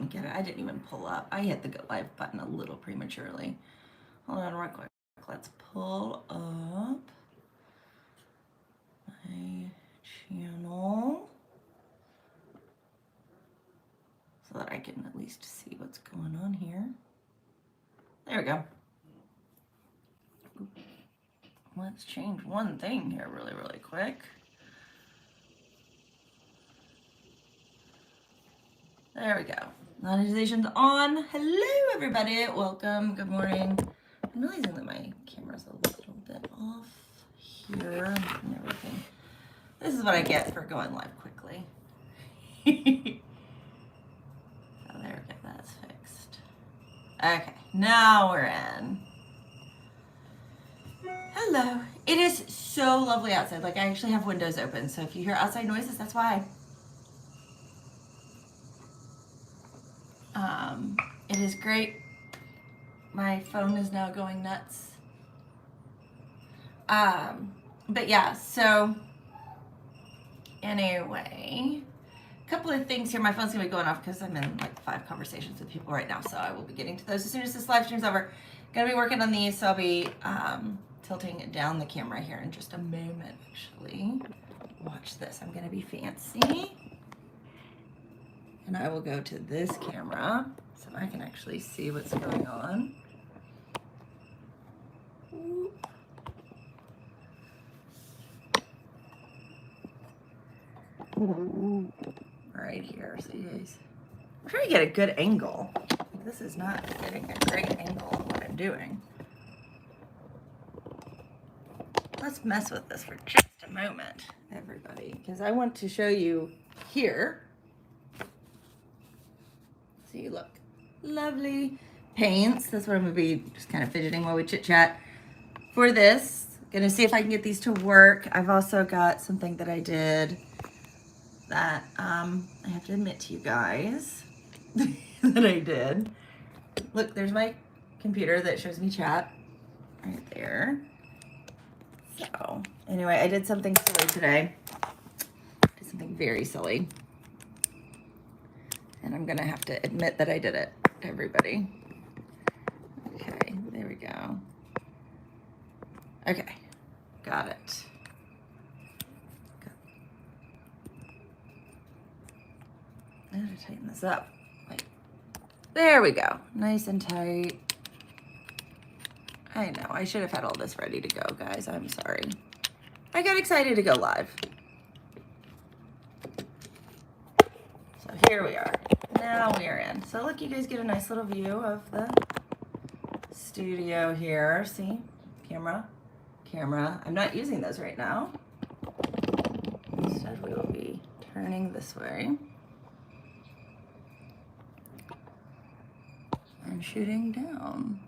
and get it. I didn't even pull up. I hit the go live button a little prematurely. Hold on real quick. Let's pull up my channel so that I can at least see what's going on here. There we go. Let's change one thing here really, really quick. There we go. Monetization's on. Hello, everybody. Welcome. Good morning. I'm realizing that my camera's a little bit off here and everything. This is what I get for going live quickly. Oh, there we go. That's fixed. Okay, now we're in. Hello. It is so lovely outside. Like, I actually have windows open, so if you hear outside noises, that's why. It is great. My phone is now going nuts. But yeah, so anyway, a couple of things here. My phone's gonna be going off because I'm in like 5 conversations with people right now, so I will be getting to those as soon as this live stream's over. Gonna be working on these, so I'll be tilting down the camera here in just a moment, actually. Watch this. I'm gonna be fancy. And I will go to this camera so I can actually see what's going on. Right here, so you guys, I'm trying to get a good angle. This is not getting a great angle of what I'm doing. Let's mess with this for just a moment, everybody, because I want to show you here. So you look lovely paints. That's what I'm gonna be just kind of fidgeting while we chit chat for this. Gonna see if I can get these to work. I've also got something that I did that I have to admit to you guys that I did. Look, there's my computer that shows me chat right there. So anyway, I did something silly today. Did something very silly. And I'm gonna have to admit that I did it, everybody. Okay, there we go. Okay, got it. I have to tighten this up. Wait. There we go, nice and tight. I know, I should have had all this ready to go, guys. I'm sorry. I got excited to go live. So here we are. Now we are in. So look, you guys get a nice little view of the studio here. See? Camera. I'm not using those right now. Instead, we will be turning this way and shooting down.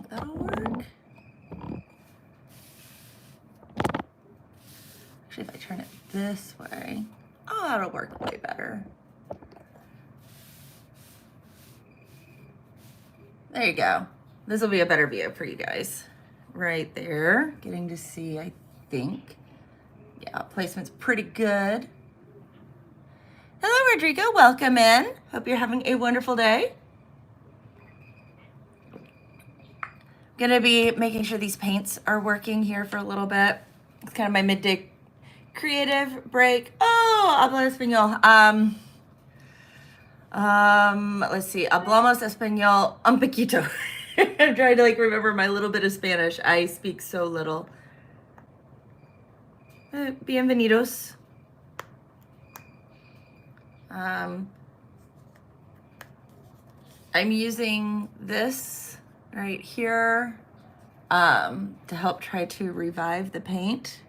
That'll work. Actually, if I turn it this way, oh, that'll work way better. There you go. This will be a better view for you guys. Right there, getting to see, I think. Yeah, placement's pretty good. Hello, Rodrigo, welcome in. Hope you're having a wonderful day. Gonna be making sure these paints are working here for a little bit. It's kind of my midday creative break. Oh, hablo español. Let's see. Hablamos español un poquito. I'm trying to like remember my little bit of Spanish. I speak so little. Bienvenidos. I'm using this right here to help try to revive the paint.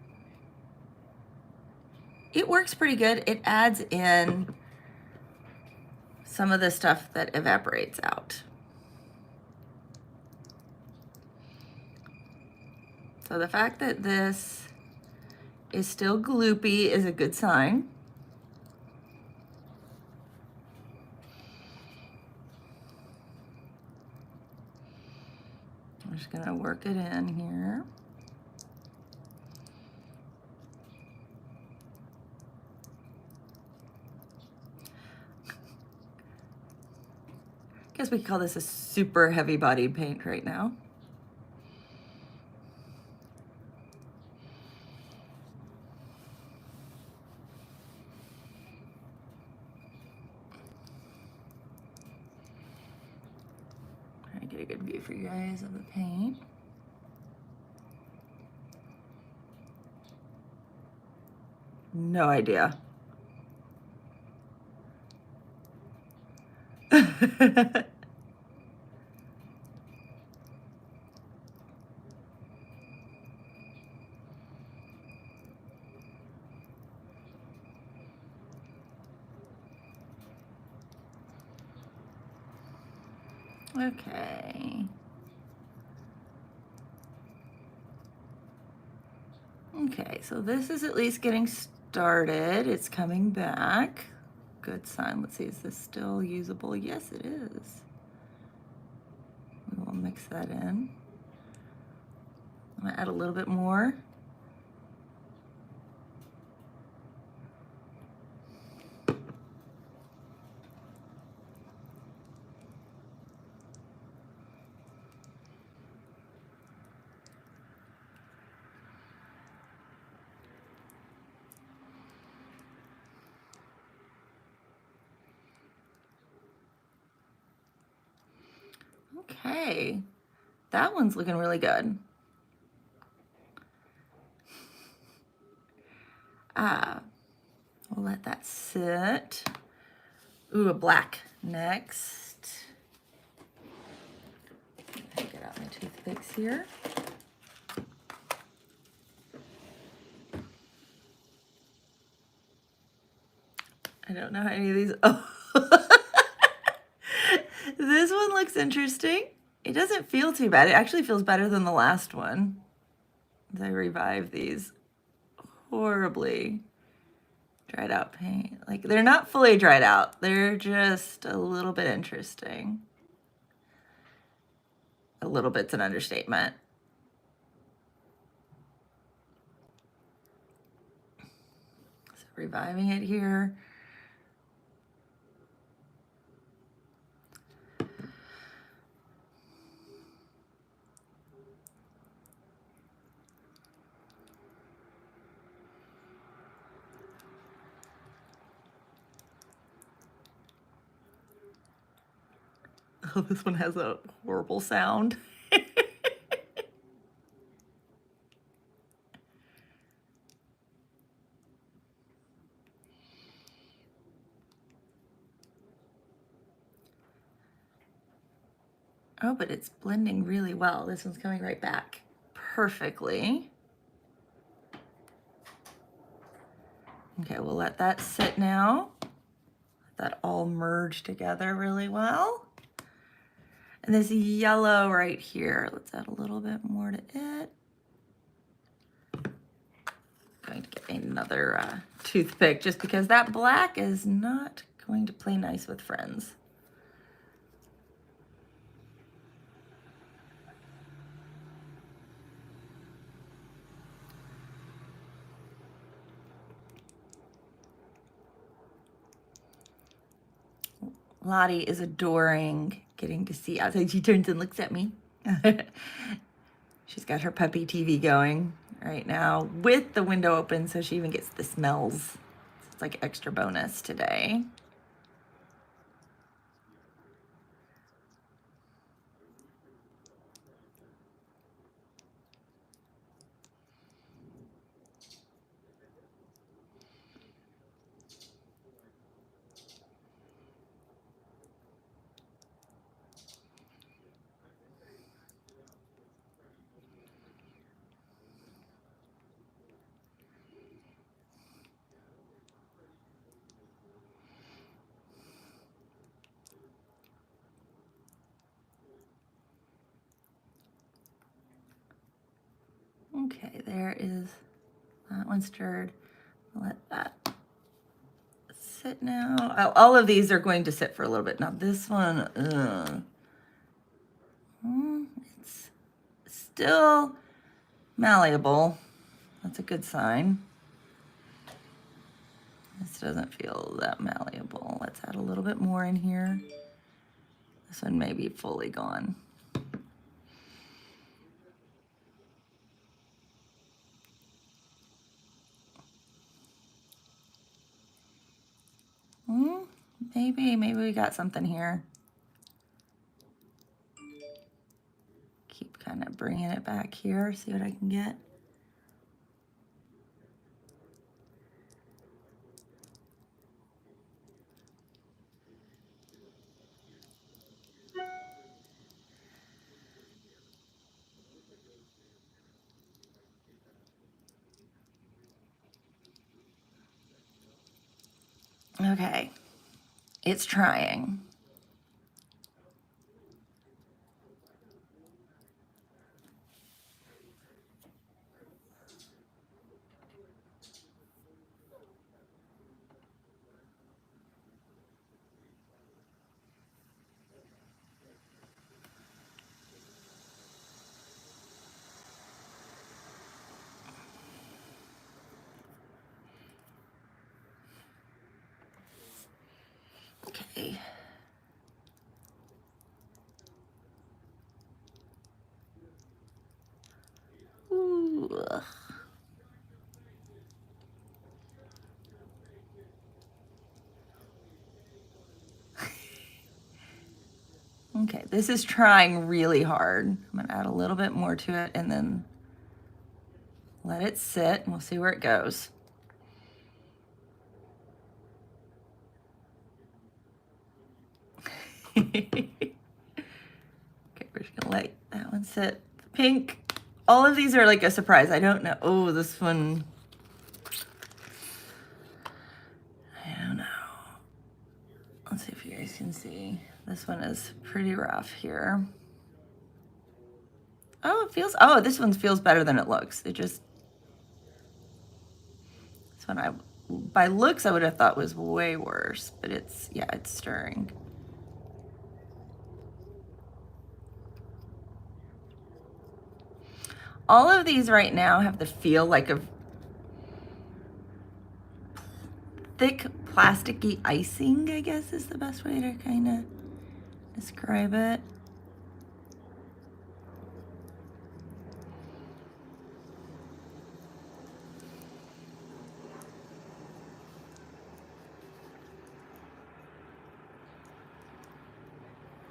It works pretty good. It adds in some of the stuff that evaporates out. So the fact that this is still gloopy is a good sign. I'm just gonna gonna work it in here. I guess we could call this a super heavy bodied paint right now. Try to get a good view for you guys of the paint. No idea. Okay. Okay, so this is at least getting started. It's coming back. Good sign. Let's see, is this still usable? Yes, it is. We will mix that in. I'm gonna add a little bit more. Okay, that one's looking really good. We'll let that sit. Ooh, a black next. Get out my toothpicks here. I don't know how any of these, oh. This one looks interesting. It doesn't feel too bad. It actually feels better than the last one. As I revive these horribly dried out paint. Like, they're not fully dried out. They're just a little bit interesting. A little bit's an understatement. So reviving it here. Oh, this one has a horrible sound. Oh, but it's blending really well. This one's coming right back perfectly. Okay, we'll let that sit now. Let that all merge together really well. And this yellow right here, let's add a little bit more to it. Going to get another toothpick just because that black is not going to play nice with friends. Lottie is adoring getting to see outside. She turns and looks at me. She's got her puppy TV going right now with the window open, so she even gets the smells. It's like extra bonus today. Okay, there is that one stirred. Let that sit now. All of these are going to sit for a little bit. Now this one, it's still malleable. That's a good sign. This doesn't feel that malleable. Let's add a little bit more in here. This one may be fully gone. Maybe we got something here. Keep kind of bringing it back here, see what I can get. Okay, it's trying. Okay. Ooh. Okay, this is trying really hard. I'm gonna add a little bit more to it and then let it sit and we'll see where it goes. Okay, we're just gonna let that one sit. Pink. All of these are like a surprise. I don't know. Oh, this one. I don't know. Let's see if you guys can see. This one is pretty rough here. Oh, it feels, oh, this one feels better than it looks. It just, this one by looks, I would have thought was way worse, but it's, yeah, it's stirring. All of these right now have the feel like of thick plasticky icing, I guess is the best way to kind of describe it.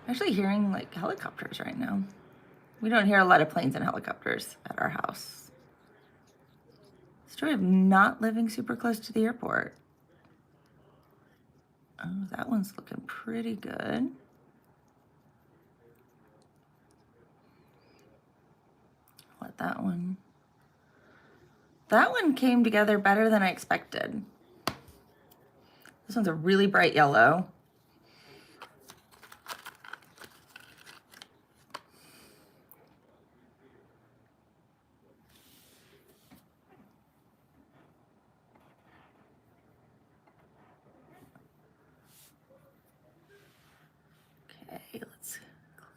I'm actually hearing like helicopters right now. We don't hear a lot of planes and helicopters at our house. Story of not living super close to the airport. Oh, that one's looking pretty good. Let that one. That one came together better than I expected. This one's a really bright yellow. Okay, let's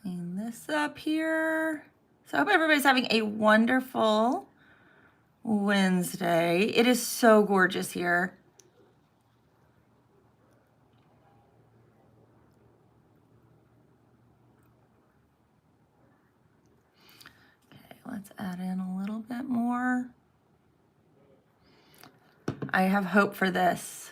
clean this up here. So I hope everybody's having a wonderful Wednesday. It is so gorgeous here. Okay, let's add in a little bit more. I have hope for this.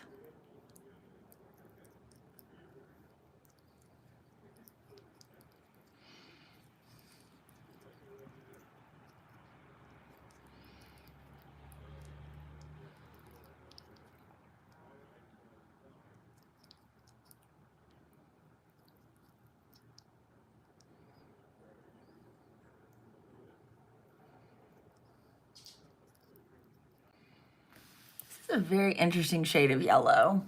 This is a very interesting shade of yellow.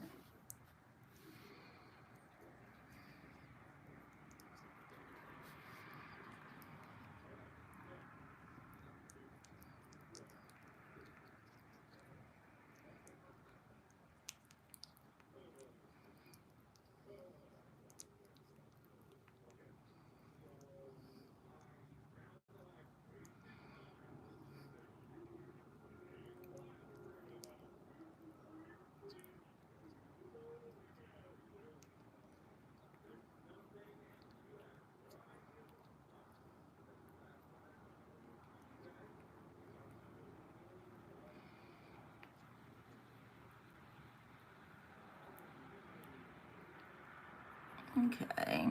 Okay.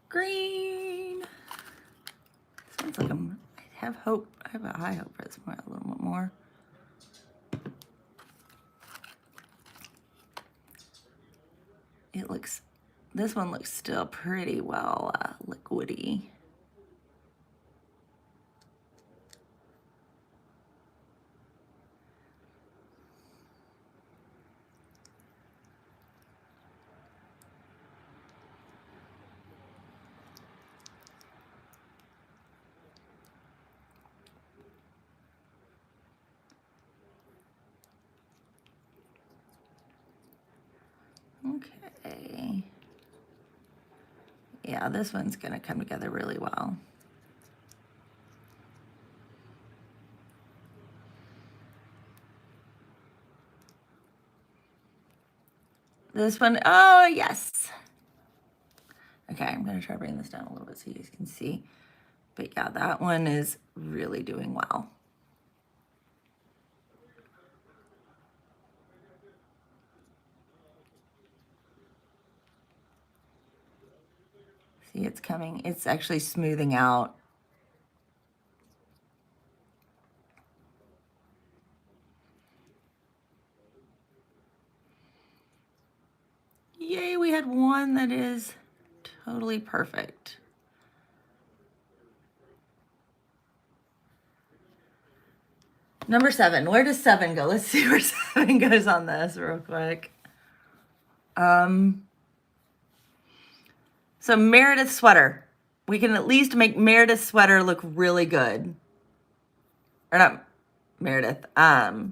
Green. Sounds like I have hope. I have a high hope for this one a little bit more. It looks, this one looks still pretty well liquidy. Okay. Yeah, this one's gonna come together really well. This one, oh yes. Okay, I'm gonna try to bring this down a little bit so you guys can see. But yeah, that one is really doing well. See, it's coming, it's actually smoothing out. Yay, we had one that is totally perfect. Number 7, where does 7 go? Let's see where 7 goes on this real quick. So Meredith sweater. We can at least make Meredith sweater look really good. Or not Meredith. Oh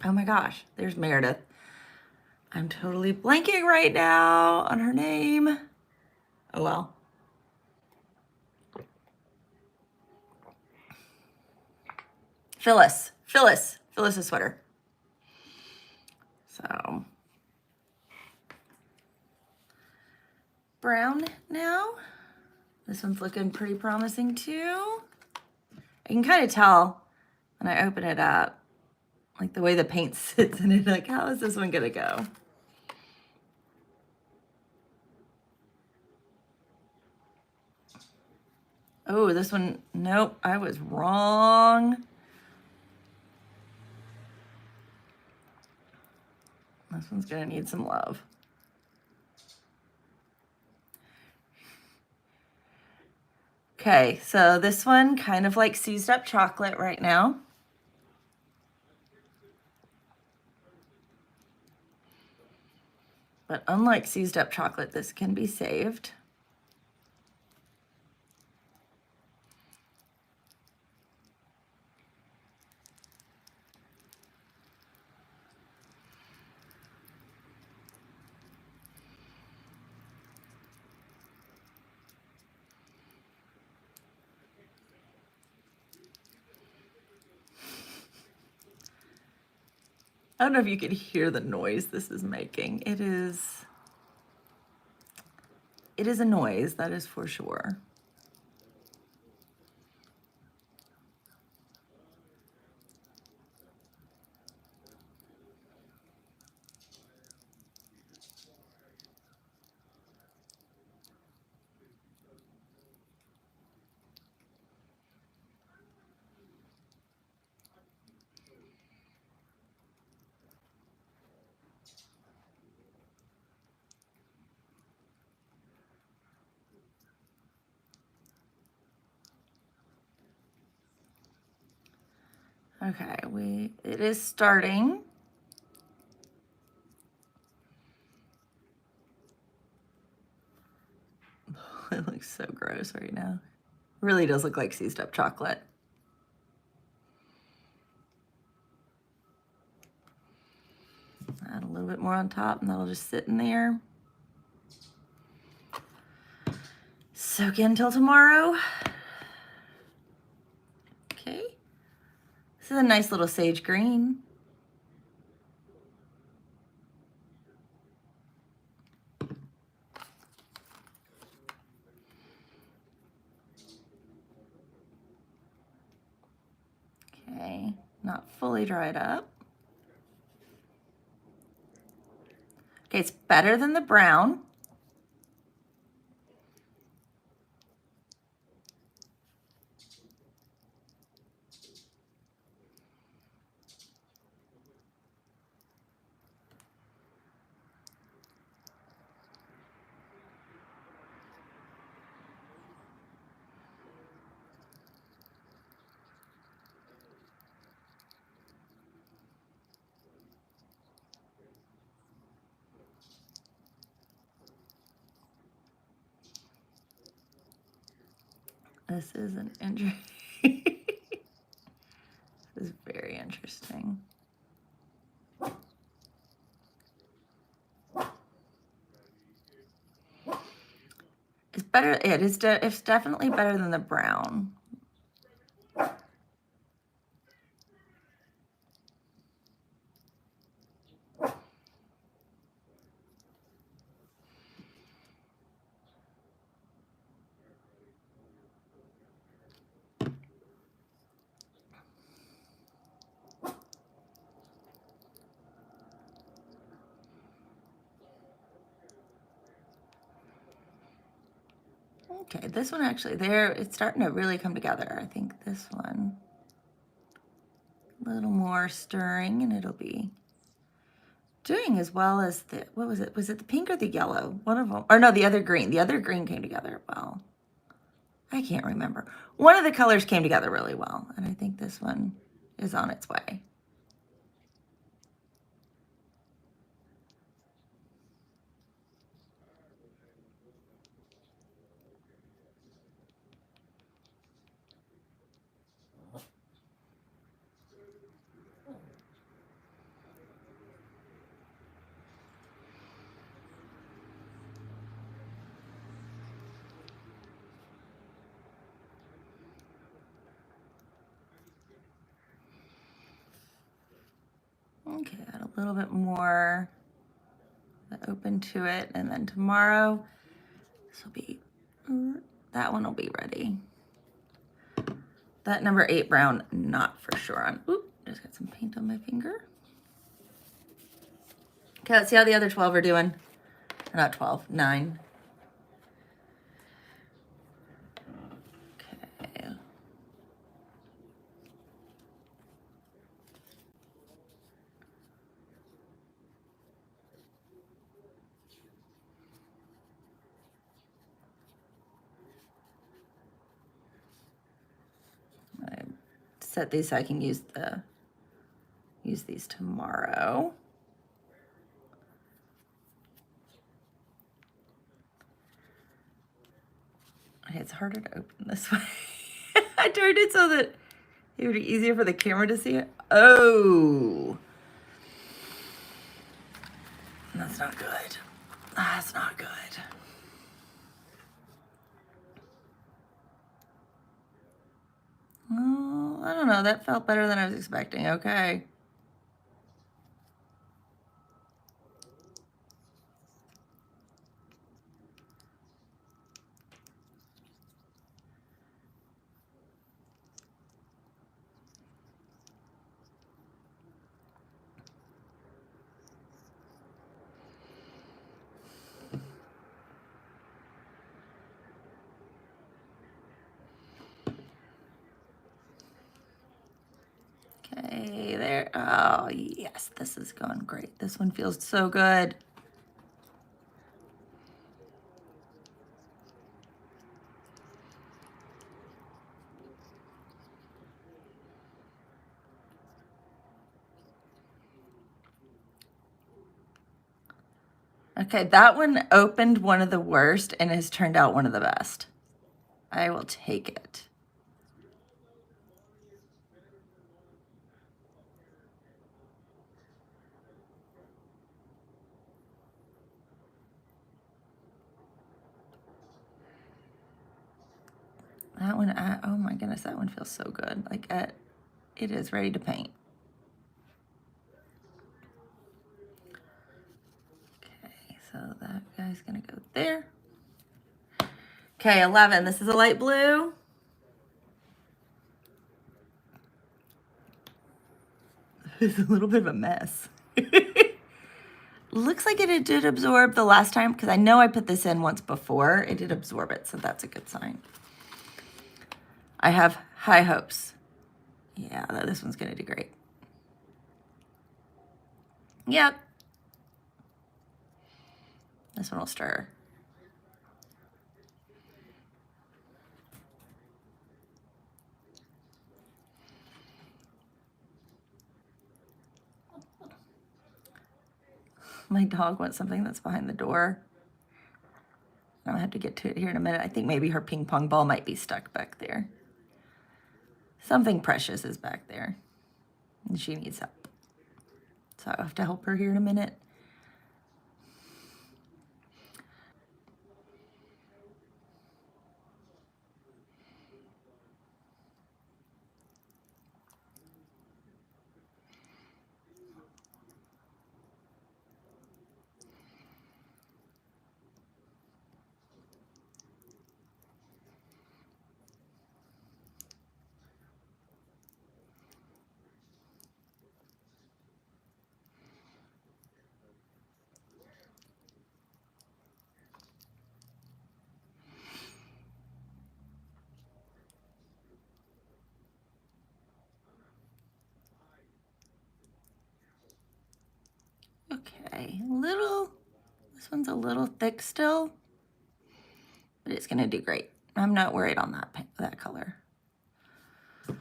my gosh, there's Meredith. I'm totally blanking right now on her name. Oh well. Phyllis's sweater. So brown now. This one's looking pretty promising too. I can kind of tell when I open it up, like the way the paint sits in it, like how is this one gonna go? Oh, this one, nope, I was wrong. This one's gonna need some love. Okay, so this one kind of like seized up chocolate right now. But unlike seized up chocolate, this can be saved. I don't know if you can hear the noise this is making. It is a noise, that is for sure. Okay, it is starting. It looks so gross right now. Really does look like seized up chocolate. Add a little bit more on top and that'll just sit in there. Soak in till tomorrow. Okay. This is a nice little sage green. not fully dried up. Okay, it's better than the brown. This is an interesting. This is very interesting. It's better. It's definitely better than the brown. Okay, this one actually, it's starting to really come together. I think this one, a little more stirring and it'll be doing as well as what was it? Was it the pink or the yellow? One of them, or no, the other green. The other green came together well. I can't remember. One of the colors came together really well, and I think this one is on its way. Okay, add a little bit more open to it, and then tomorrow this will be, that one will be ready. That number 8 brown, not for sure on. Oop, just got some paint on my finger. Okay, let's see how the other 12 are doing. Or not 12, 9. Okay. I set these so I can use these tomorrow. Okay, it's harder to open this way. I turned it so that it would be easier for the camera to see it. Oh, that's not good. That's not good. Oh, I don't know. That felt better than I was expecting. Okay. Okay, there. Oh, yes, this is going great. This one feels so good. Okay, that one opened one of the worst and has turned out one of the best. I will take it. That one, oh my goodness, that one feels so good. Like it is ready to paint. Okay, so that guy's gonna go there. Okay, 11, this is a light blue. It's a little bit of a mess. Looks like it did absorb the last time, because I know I put this in once before. It did absorb it, so that's a good sign. I have high hopes. Yeah, this one's gonna do great. Yep. This one will stir. My dog wants something that's behind the door. I'll have to get to it here in a minute. I think maybe her ping pong ball might be stuck back there. Something precious is back there, and she needs help. So I'll have to help her here in a minute. Okay, this one's a little thick still, but it's gonna do great. I'm not worried on that color. We'll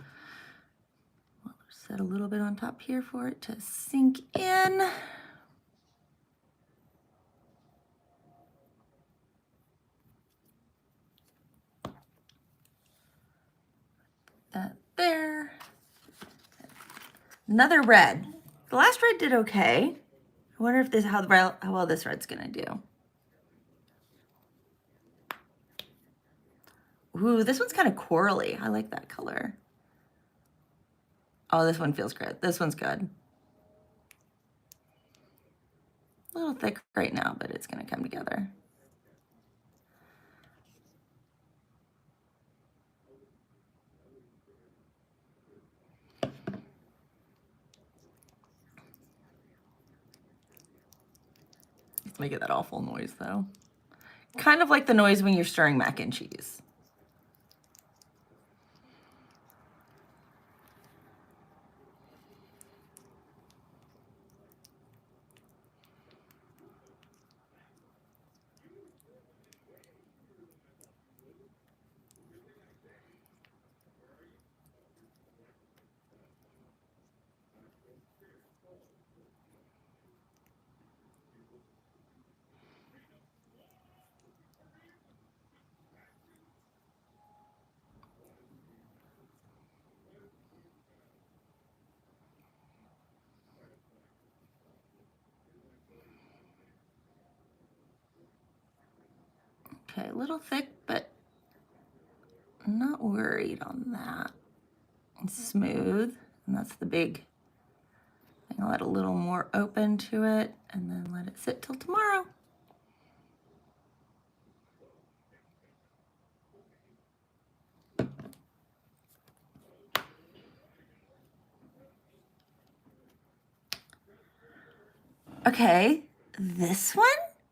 set a little bit on top here for it to sink in. That there. Another red. The last red did okay. I wonder if how well this red's gonna do. Ooh, this one's kind of corally. I like that color. Oh, this one feels good. This one's good. A little thick right now, but it's gonna come together. It's making that awful noise though. Kind of like the noise when you're stirring mac and cheese. Okay, a little thick, but I'm not worried on that. It's smooth, and that's the big thing. I'll let a little more open to it, and then let it sit till tomorrow. Okay, this one,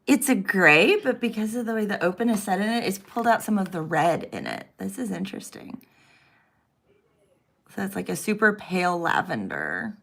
it's a gray, but because of the way the open is set in it, it's pulled out some of the red in it. This is interesting. So it's like a super pale lavender.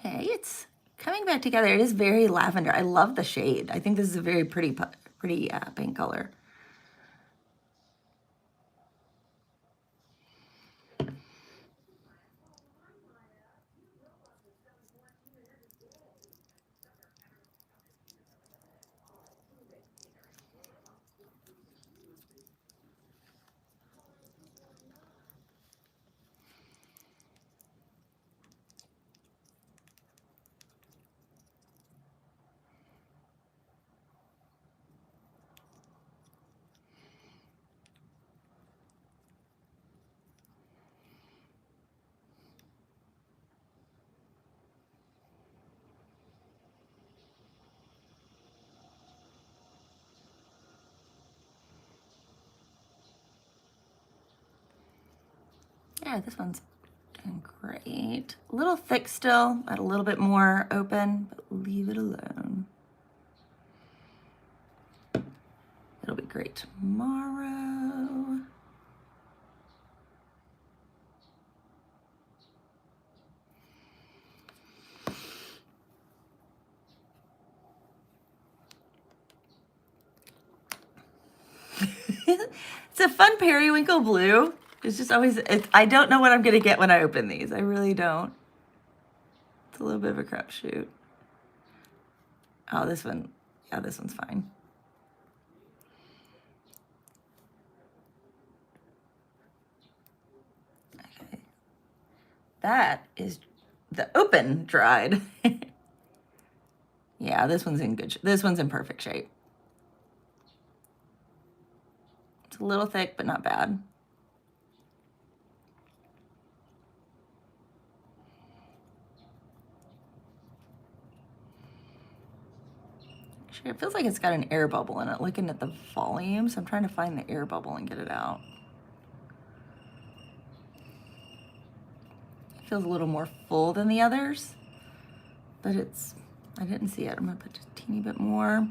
Okay, it's coming back together. It is very lavender. I love the shade. I think this is a very pretty pink color. Yeah, this one's doing great. A little thick still, add a little bit more open, but leave it alone. It'll be great tomorrow. It's a fun periwinkle blue. It's just always, I don't know what I'm going to get when I open these. I really don't. It's a little bit of a crapshoot. Oh, this one, yeah, this one's fine. Okay. That is the open dried. Yeah, this one's in good, this one's in perfect shape. It's a little thick, but not bad. Actually, it feels like it's got an air bubble in it, looking at the volume, so I'm trying to find the air bubble and get it out. It feels a little more full than the others, but it's, I didn't see it. I'm gonna put just a teeny bit more.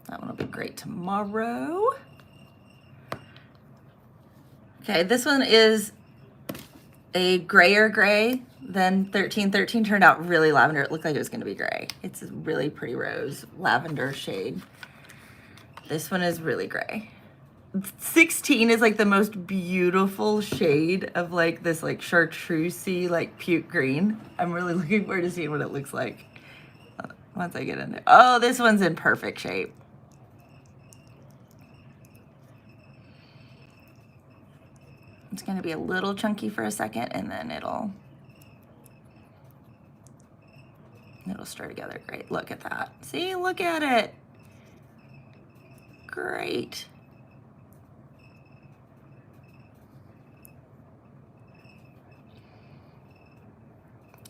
That one will be great tomorrow. Okay, this one is a grayer gray than 1313. Turned out really lavender. It looked like it was gonna be gray. It's a really pretty rose lavender shade. This one is really gray. 16 is like the most beautiful shade of like this like chartreusey like puke green. I'm really looking forward to seeing what it looks like once I get into it. Oh, this one's in perfect shape. It's going to be a little chunky for a second and then it'll stir together great. Look at that. See, look at it. Great.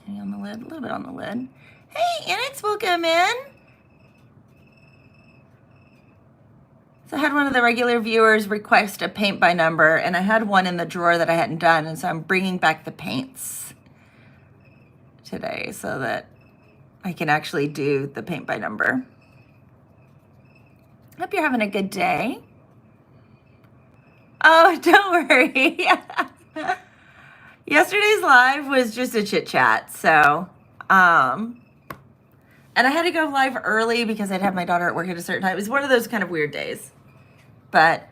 Any on the lid? A little bit on the lid. Hey, Annex, welcome in. So I had one of the regular viewers request a paint by number, and I had one in the drawer that I hadn't done, and so I'm bringing back the paints today so that I can actually do the paint by number. Hope you're having a good day. Oh, don't worry. Yesterday's live was just a chit chat, so, and I had to go live early because I'd have my daughter at work at a certain time. It was one of those kind of weird days. But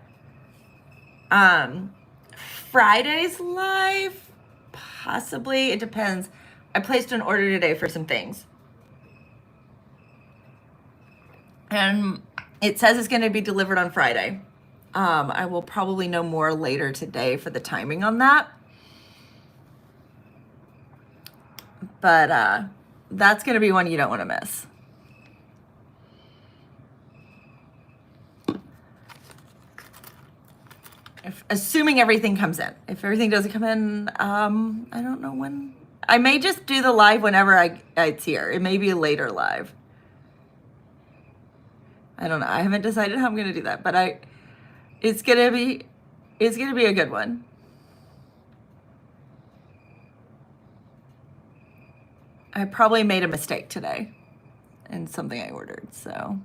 Friday's live, possibly, it depends. I placed an order today for some things. And it says it's going to be delivered on Friday. I will probably know more later today for the timing on that. But that's going to be one you don't want to miss. Assuming everything comes in. If everything doesn't come in, I don't know when. I may just do the live whenever it's here. It may be a later live. I don't know. I haven't decided how I'm going to do that, but it's going to be a good one. I probably made a mistake today in something I ordered, so.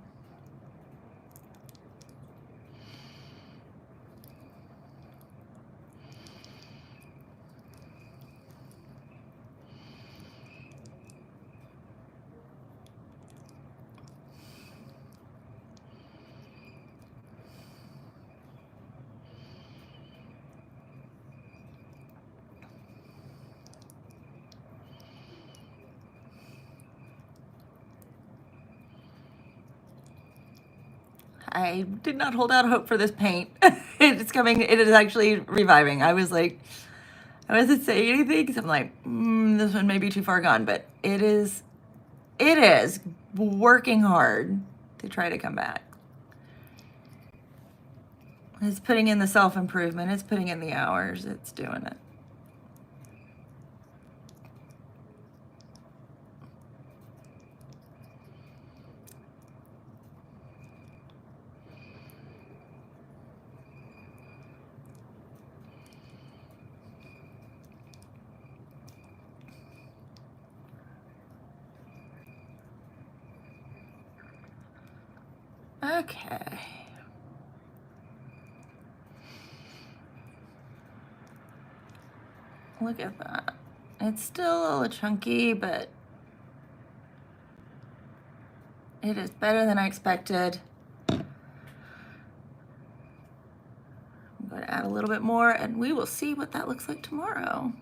I did not hold out hope for this paint. It's coming. It is actually reviving. I was like, I wasn't saying anything because I'm like, this one may be too far gone, but it is working hard to try to come back. It's putting in the self-improvement. It's putting in the hours. It's doing it. Okay. Look at that. It's still a little chunky, but it is better than I expected. I'm going to add a little bit more, and we will see what that looks like tomorrow.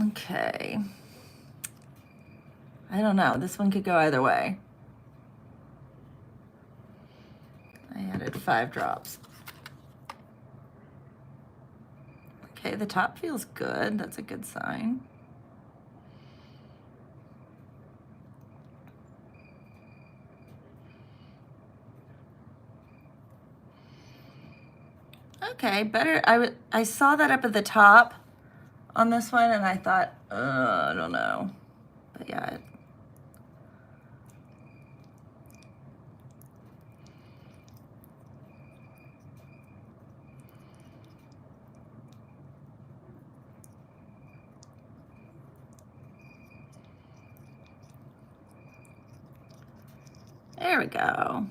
Okay. I don't know. This one could go either way. I added 5 drops. Okay, the top feels good. That's a good sign. Okay, better. I saw that up at the top on this one, and I thought, I don't know. But yeah. There we go.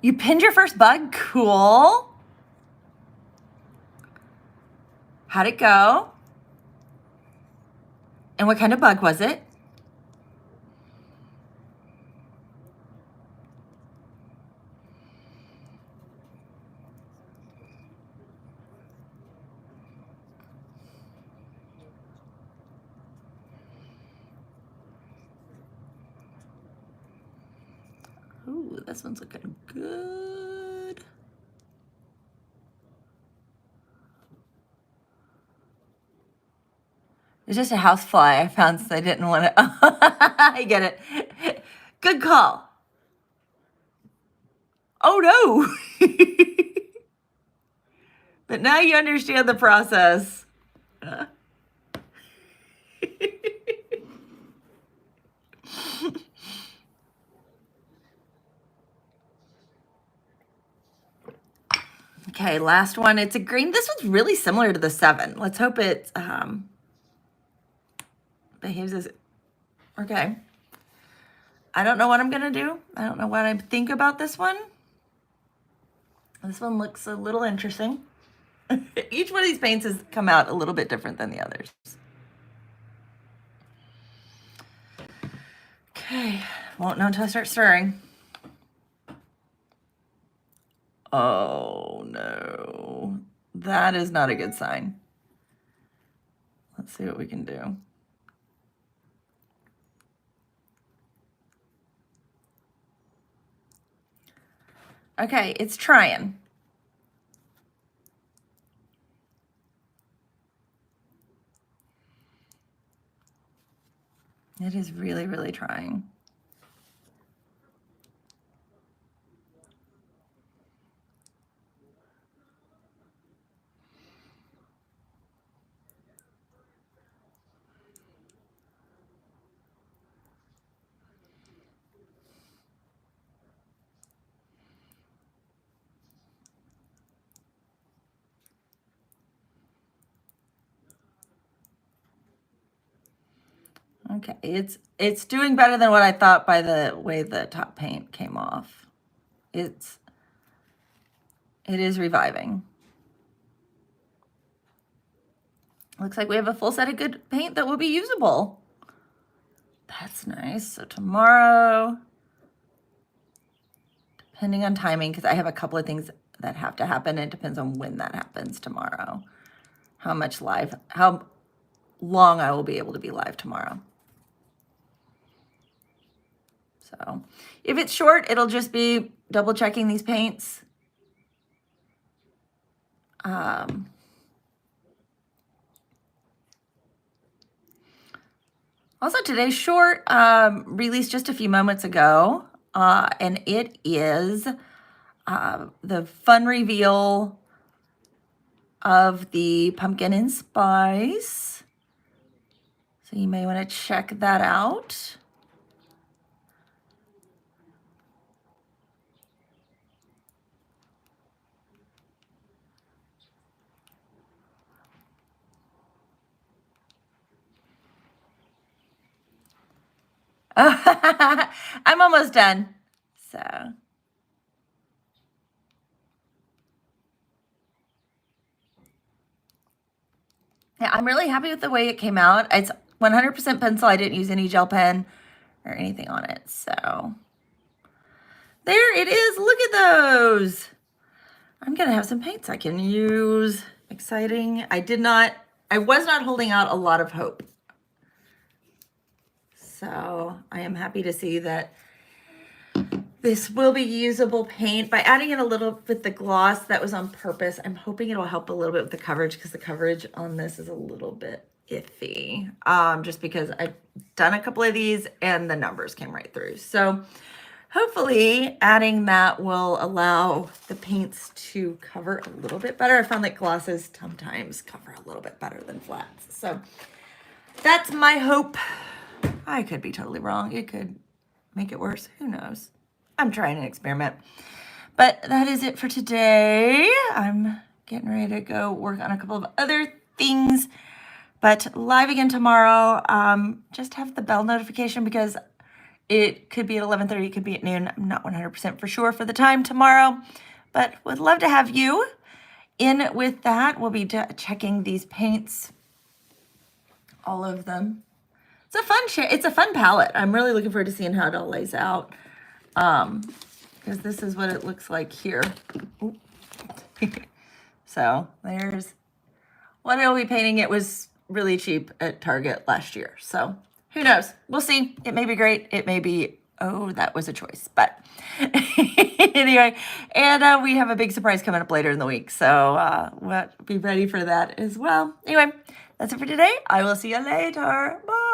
You pinned your first bug? Cool. How'd it go? And what kind of bug was it? Ooh, this one's looking good. It's just a house fly I found, so I didn't want to. I get it. Good call. Oh no. But now you understand the process. Okay, last one. It's a green. This one's really similar to the 7. Let's hope it behaves as... Okay. I don't know what I'm going to do. I don't know what I think about this one. This one looks a little interesting. Each one of these paints has come out a little bit different than the others. Okay. Won't know until I start stirring. Oh, no. That is not a good sign. Let's see what we can do. Okay, it's trying. It is really, really trying. Okay, it's doing better than what I thought by the way the top paint came off. It is reviving. Looks like we have a full set of good paint that will be usable. That's nice. So tomorrow, depending on timing, because I have a couple of things that have to happen. It depends on when that happens tomorrow. How long I will be able to be live tomorrow. So if it's short, it'll just be double checking these paints. Also, today's short released just a few moments ago. and it is the fun reveal of the pumpkin and spice. So you may want to check that out. I'm almost done. So yeah, I'm really happy with the way it came out. It's 100% pencil. I didn't use any gel pen or anything on it. So there it is. Look at those. I'm going to have some paints I can use. Exciting. I was not holding out a lot of hope. So I am happy to see that this will be usable paint. By adding in a little with the gloss, that was on purpose. I'm hoping it'll help a little bit with the coverage because the coverage on this is a little bit iffy. Just because I've done a couple of these and the numbers came right through. So hopefully adding that will allow the paints to cover a little bit better. I found that glosses sometimes cover a little bit better than flats. So that's my hope. I could be totally wrong. It could make it worse. Who knows? I'm trying an experiment. But that is it for today. I'm getting ready to go work on a couple of other things. But live again tomorrow. Just have the bell notification because it could be at 11:30, it could be at noon. I'm not 100% for sure for the time tomorrow, but would love to have you in with that. We'll be checking these paints, all of them. It's a fun palette. I'm really looking forward to seeing how it all lays out. Because this is what it looks like here. So there's what I'll be painting. It was really cheap at Target last year. So who knows? We'll see. It may be great. It may be, oh, that was a choice. But anyway, and we have a big surprise coming up later in the week. So we'll be ready for that as well. Anyway, that's it for today. I will see you later. Bye.